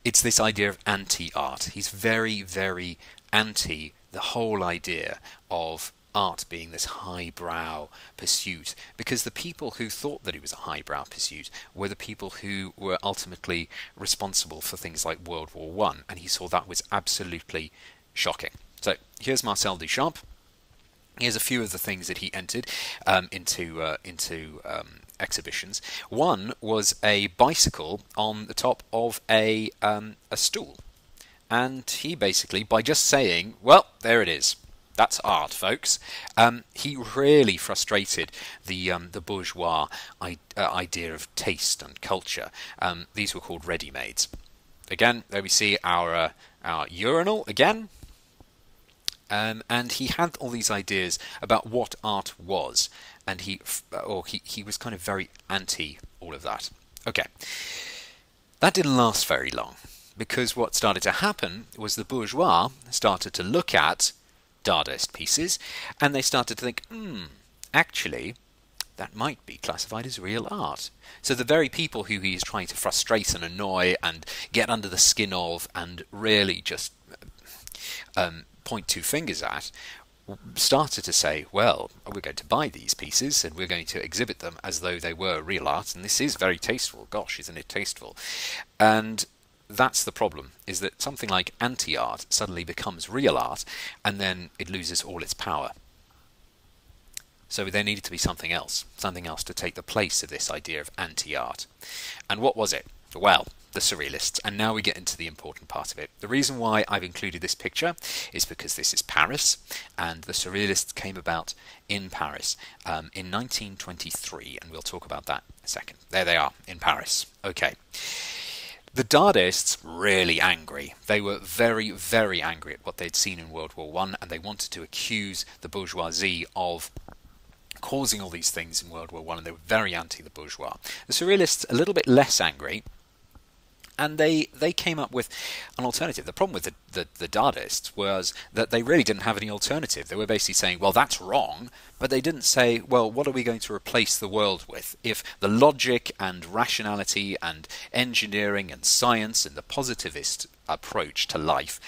It's this idea of anti-art. He's very, very anti the whole idea of art being this highbrow pursuit, because the people who thought that it was a highbrow pursuit were the people who were ultimately responsible for things like World War One, and he saw that was absolutely shocking. So here's Marcel Duchamp. Here's a few of the things that he entered into exhibitions. One was a bicycle on the top of a stool, and he basically, by just saying, "Well, there it is. That's art, folks," he really frustrated the bourgeois idea of taste and culture. These were called ready-mades. Again, there we see our urinal again. And he had all these ideas about what art was, and he was kind of very anti all of that. Okay, that didn't last very long, because what started to happen was the bourgeois started to look at Dadaist pieces, and they started to think, actually, that might be classified as real art. So the very people who he is trying to frustrate and annoy and get under the skin of and really just point two fingers at, started to say, well, we're going to buy these pieces and we're going to exhibit them as though they were real art, and this is very tasteful. Gosh, isn't it tasteful? And that's the problem, is that something like anti-art suddenly becomes real art, and then it loses all its power. So there needed to be something else to take the place of this idea of anti-art. And what was it? Well, the Surrealists. And now we get into the important part of it. The reason why I've included this picture is because this is Paris, and the Surrealists came about in Paris in 1923, and we'll talk about that in a second. There they are, in Paris. Okay. The Dadaists, really angry. They were very, very angry at what they'd seen in World War One, and they wanted to accuse the bourgeoisie of causing all these things in World War One, and they were very anti the bourgeois. The Surrealists, a little bit less angry, and they came up with an alternative. The problem with the Dadaists was that they really didn't have any alternative. They were basically saying, well, that's wrong, but they didn't say, well, what are we going to replace the world with? If the logic and rationality and engineering and science and the positivist approach to life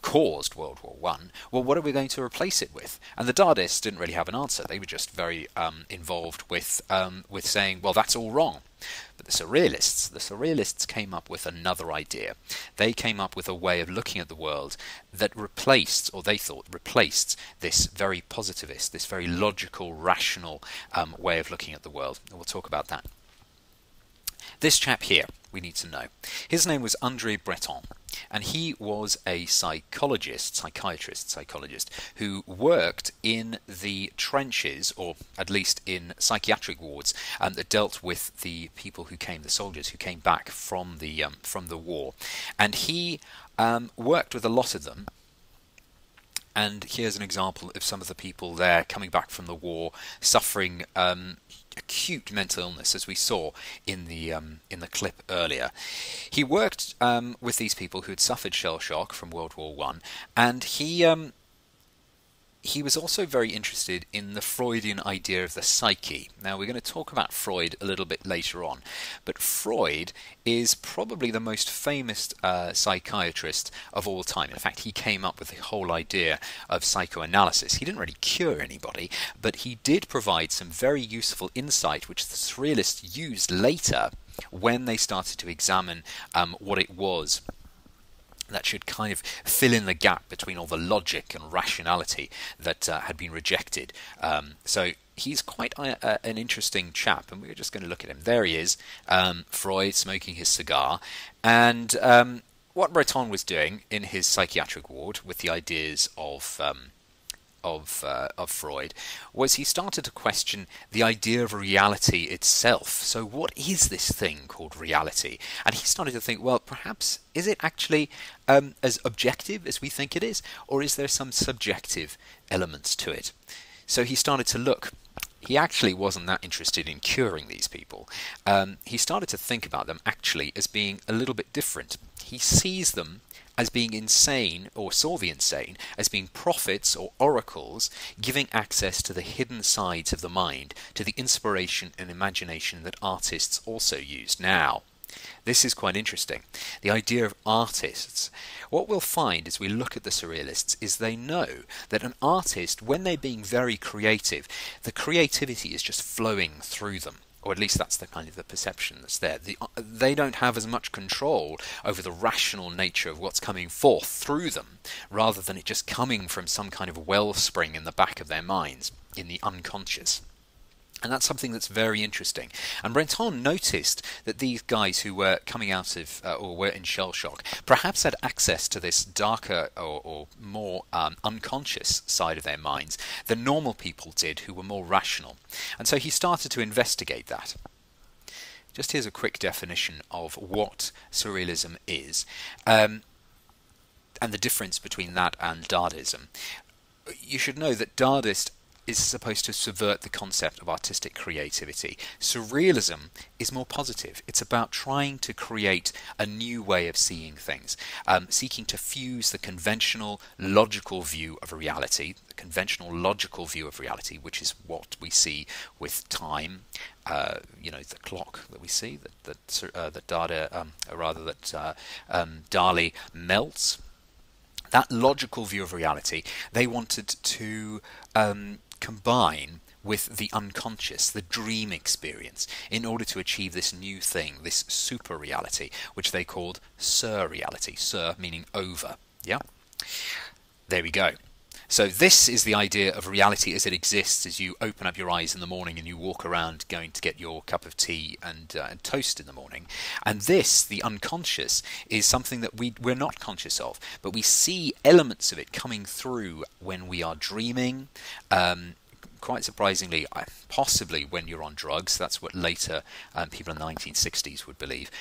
caused World War One, well, what are we going to replace it with? And the Dadaists didn't really have an answer. They were just very involved with saying, well, that's all wrong. But the Surrealists came up with another idea. They came up with a way of looking at the world that replaced, or they thought replaced, this very positivist, this very logical, rational way of looking at the world. And we'll talk about that. This chap here, we need to know. His name was André Breton, and he was a psychologist, who worked in the trenches, or at least in psychiatric wards, that dealt with the people who came, the soldiers who came back from the war. And he worked with a lot of them. And here's an example of some of the people there coming back from the war, suffering acute mental illness, as we saw in the clip earlier. He worked with these people who had suffered shell shock from World War One, and he was also very interested in the Freudian idea of the psyche. Now, we're going to talk about Freud a little bit later on, but Freud is probably the most famous psychiatrist of all time. In fact, he came up with the whole idea of psychoanalysis. He didn't really cure anybody, but he did provide some very useful insight, which the Surrealists used later when they started to examine what it was that should kind of fill in the gap between all the logic and rationality that had been rejected. So he's quite an interesting chap, and we're just going to look at him. There he is, Freud smoking his cigar, and what Breton was doing in his psychiatric ward with the ideas of Freud was he started to question the idea of reality itself. So what is this thing called reality? And he started to think, well, perhaps is it actually as objective as we think it is, or is there some subjective elements to it? So he started to look. He actually wasn't that interested in curing these people. He started to think about them actually as being a little bit different. He sees them as being insane, or saw the insane as being prophets or oracles, giving access to the hidden sides of the mind, to the inspiration and imagination that artists also used. Now, This is quite interesting. The idea of artists. What we'll find as we look at the Surrealists is they know that an artist, when they're being very creative, the creativity is just flowing through them. Or at least that's the kind of the perception that's there. They don't have as much control over the rational nature of what's coming forth through them, rather than it just coming from some kind of wellspring in the back of their minds, in the unconscious. And that's something that's very interesting. And Breton noticed that these guys who were coming out of, or were in shell shock, perhaps had access to this darker or more unconscious side of their minds than normal people did who were more rational. And so he started to investigate that. Just here's a quick definition of what Surrealism is, and the difference between that and Dadaism. You should know that Dadaist is supposed to subvert the concept of artistic creativity. Surrealism is more positive. It's about trying to create a new way of seeing things, seeking to fuse the conventional logical view of reality, which is what we see with time, the clock that we see, that Dali melts. That logical view of reality, they wanted to combine with the unconscious, the dream experience, in order to achieve this new thing, this super reality, which they called surreality. Sur meaning over. Yeah? There we go. So this is the idea of reality as it exists as you open up your eyes in the morning and you walk around going to get your cup of tea and toast in the morning. And this, the unconscious, is something that we're not conscious of, but we see elements of it coming through when we are dreaming. Quite surprisingly, possibly when you're on drugs. That's what later people in the 1960s would believe.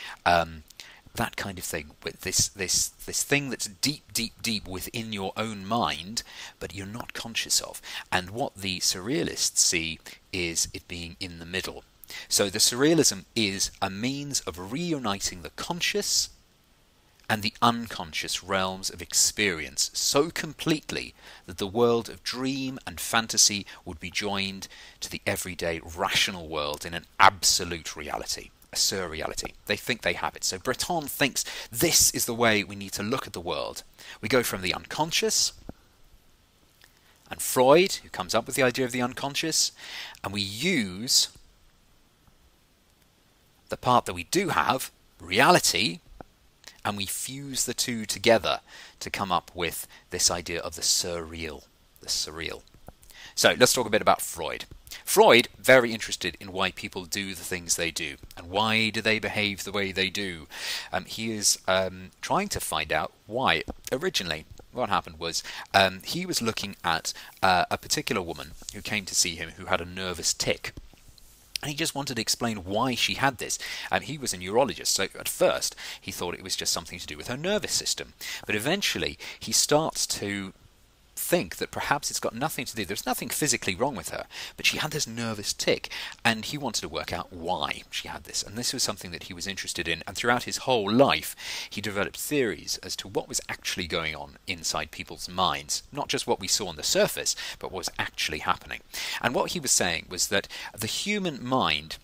That kind of thing, with this thing that's deep within your own mind, but you're not conscious of. And what the Surrealists see is it being in the middle. So the Surrealism is a means of reuniting the conscious and the unconscious realms of experience so completely that the world of dream and fantasy would be joined to the everyday rational world in an absolute reality. A surreality. They think they have it. So Breton thinks this is the way we need to look at the world. We go from the unconscious, and Freud, who comes up with the idea of the unconscious, and we use the part that we do have, reality, and we fuse the two together to come up with this idea of the surreal. The surreal. So let's talk a bit about Freud. Freud, very interested in why people do the things they do, and why do they behave the way they do. He is trying to find out why. Originally, what happened was he was looking at a particular woman who came to see him who had a nervous tic. And he just wanted to explain why she had this. He was a neurologist, so at first he thought it was just something to do with her nervous system. But eventually he starts to think that perhaps it's got nothing to do, there's nothing physically wrong with her, but she had this nervous tic, and he wanted to work out why she had this. And this was something that he was interested in, and throughout his whole life he developed theories as to what was actually going on inside people's minds, not just what we saw on the surface, but what was actually happening. And what he was saying was that the human mind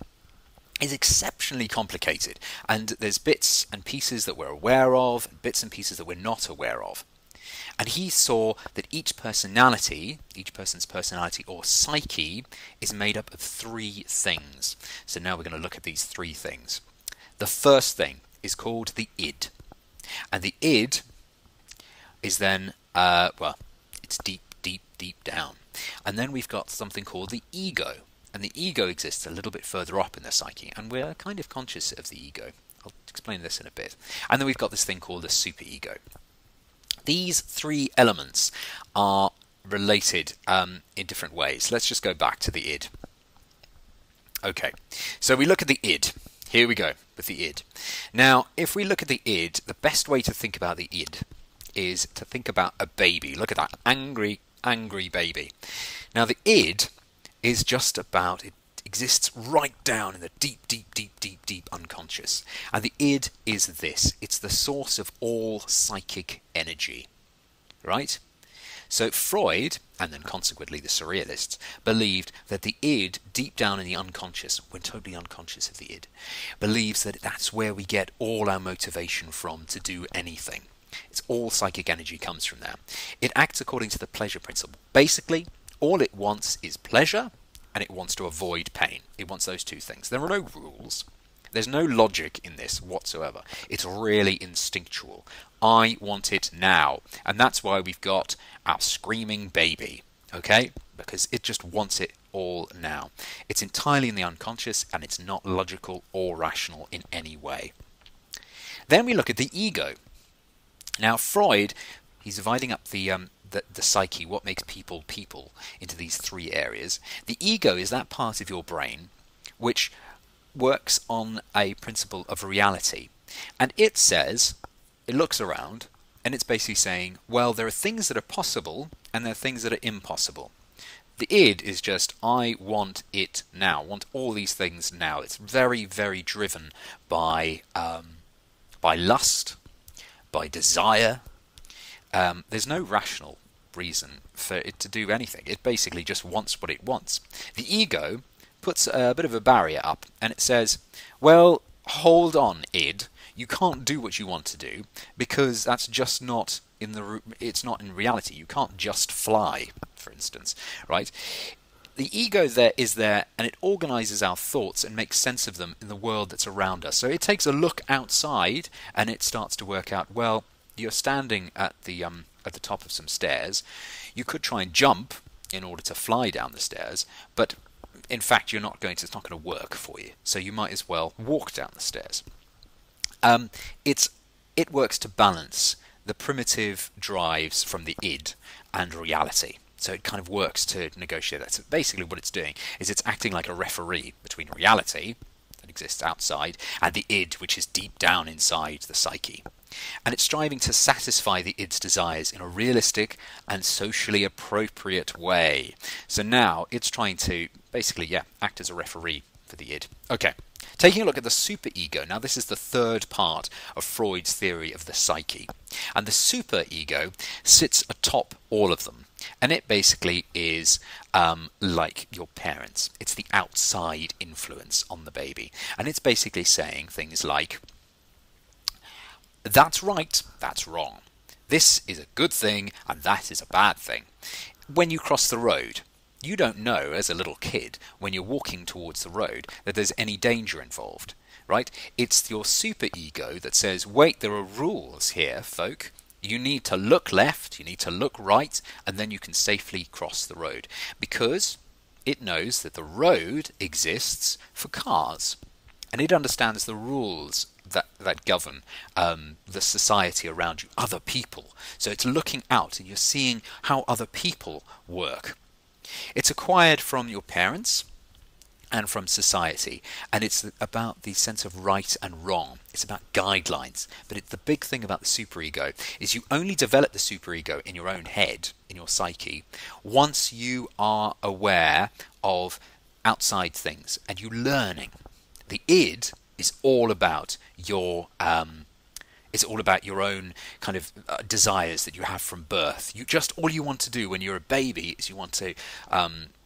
is exceptionally complicated, and there's bits and pieces that we're aware of, and bits and pieces that we're not aware of. And he saw that each person's personality or psyche, is made up of three things. So now we're going to look at these three things. The first thing is called the id. And the id is then, it's deep down. And then we've got something called the ego. And the ego exists a little bit further up in the psyche. And we're kind of conscious of the ego. I'll explain this in a bit. And then we've got this thing called the superego. These three elements are related in different ways. Let's just go back to the id. Okay, so we look at the id. Here we go with the id. Now, if we look at the id, the best way to think about the id is to think about a baby. Look at that angry baby. Now, the id is just about, it exists right down in the deep unconscious. And the id is this. It's the source of all psychic energy. Right? So Freud, and then consequently the Surrealists, believed that the id, deep down in the unconscious, we're totally unconscious of the id, believes that that's where we get all our motivation from to do anything. It's all psychic energy comes from there. It acts according to the pleasure principle. Basically, all it wants is pleasure, and it wants to avoid pain. It wants those two things. There are no rules. There's no logic in this whatsoever. It's really instinctual. I want it now. And that's why we've got our screaming baby, okay? Because it just wants it all now. It's entirely in the unconscious, and it's not logical or rational in any way. Then we look at the ego. Now, Freud, he's dividing up the psyche, what makes people people, into these three areas. The ego is that part of your brain which works on a principle of reality. And it says, it looks around, and it's basically saying, well, there are things that are possible, and there are things that are impossible. The id is just, I want it now, I want all these things now. It's very, very driven by lust, by desire. There's no rational reason for it to do anything. It basically just wants what it wants. The ego puts a bit of a barrier up, and it says, well, hold on, id, you can't do what you want to do, because that's just not it's not in reality. You can't just fly, for instance, right? The ego is there, and it organizes our thoughts and makes sense of them in the world that's around us. So it takes a look outside, and it starts to work out, well, you're standing at the top of some stairs. You could try and jump in order to fly down the stairs, but in fact, it's not going to work for you. So you might as well walk down the stairs. It works to balance the primitive drives from the id and reality. So it kind of works to negotiate that. So basically what it's doing is it's acting like a referee between reality that exists outside and the id, which is deep down inside the psyche. And it's striving to satisfy the id's desires in a realistic and socially appropriate way. So now it's trying to basically, act as a referee for the id. Okay, taking a look at the superego. Now this is the third part of Freud's theory of the psyche. And the superego sits atop all of them. And it basically is like your parents. It's the outside influence on the baby. And it's basically saying things like, that's right, that's wrong. This is a good thing, and that is a bad thing. When you cross the road, you don't know, as a little kid, when you're walking towards the road, that there's any danger involved, right? It's your superego that says, wait, there are rules here, folk. You need to look left, you need to look right, and then you can safely cross the road. Because it knows that the road exists for cars. And it understands the rules that govern the society around you, other people. So it's looking out and you're seeing how other people work. It's acquired from your parents and from society, and it's about the sense of right and wrong. It's about guidelines. But the big thing about the superego is you only develop the superego in your own head, in your psyche, once you are aware of outside things and you're learning. The id is all about your own kind of desires that you have from birth. All you want to do when you're a baby is you want to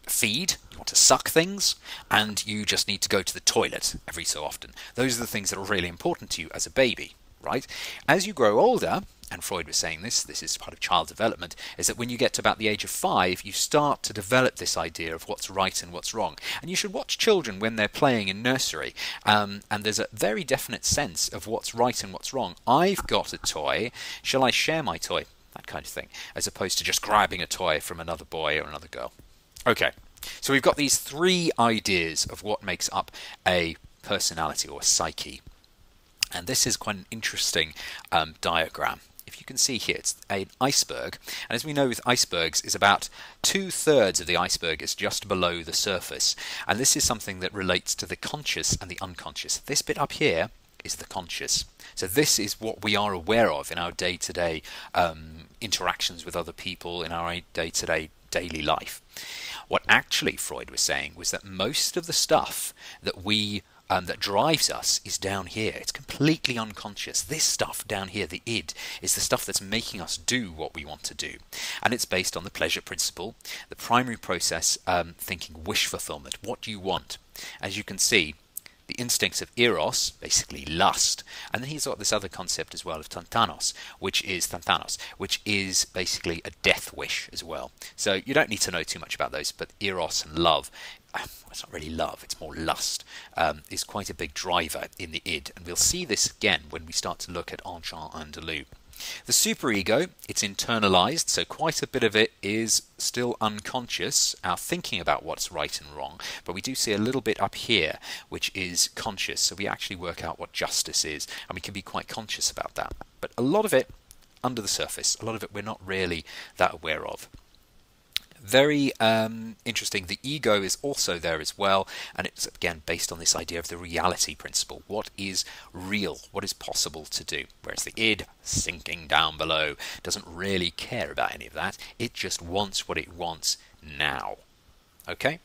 feed, you want to suck things, and you just need to go to the toilet every so often. Those are the things that are really important to you as a baby, right? As you grow older, and Freud was saying this is part of child development, is that when you get to about the age of 5, you start to develop this idea of what's right and what's wrong. And you should watch children when they're playing in nursery, and there's a very definite sense of what's right and what's wrong. I've got a toy, shall I share my toy? That kind of thing, as opposed to just grabbing a toy from another boy or another girl. Okay, so we've got these three ideas of what makes up a personality or a psyche. And this is quite an interesting diagram. If you can see here, it's an iceberg, and as we know with icebergs, is about 2/3 of the iceberg is just below the surface, and this is something that relates to the conscious and the unconscious. This bit up here is the conscious. So this is what we are aware of in our day-to-day interactions with other people, in our day-to-day daily life. What actually Freud was saying was that most of the stuff that we that drives us is down here. It's completely unconscious. This stuff down here, the id, is the stuff that's making us do what we want to do. And it's based on the pleasure principle, the primary process, thinking wish fulfillment. What do you want? As you can see, the instincts of eros, basically lust, and then he's got this other concept as well of thantanos, which is basically a death wish as well. So you don't need to know too much about those, but eros and love, it's not really love, it's more lust, is quite a big driver in the id, and we'll see this again when we start to look at Enchant Andalou. The superego, it's internalized, so quite a bit of it is still unconscious, our thinking about what's right and wrong, but we do see a little bit up here which is conscious, so we actually work out what justice is, and we can be quite conscious about that. But a lot of it under the surface, a lot of it we're not really that aware of. Very interesting. The ego is also there as well, and it's again based on this idea of the reality principle. What is real? What is possible to do? Whereas the id, sinking down below, doesn't really care about any of that. It just wants what it wants now. Okay?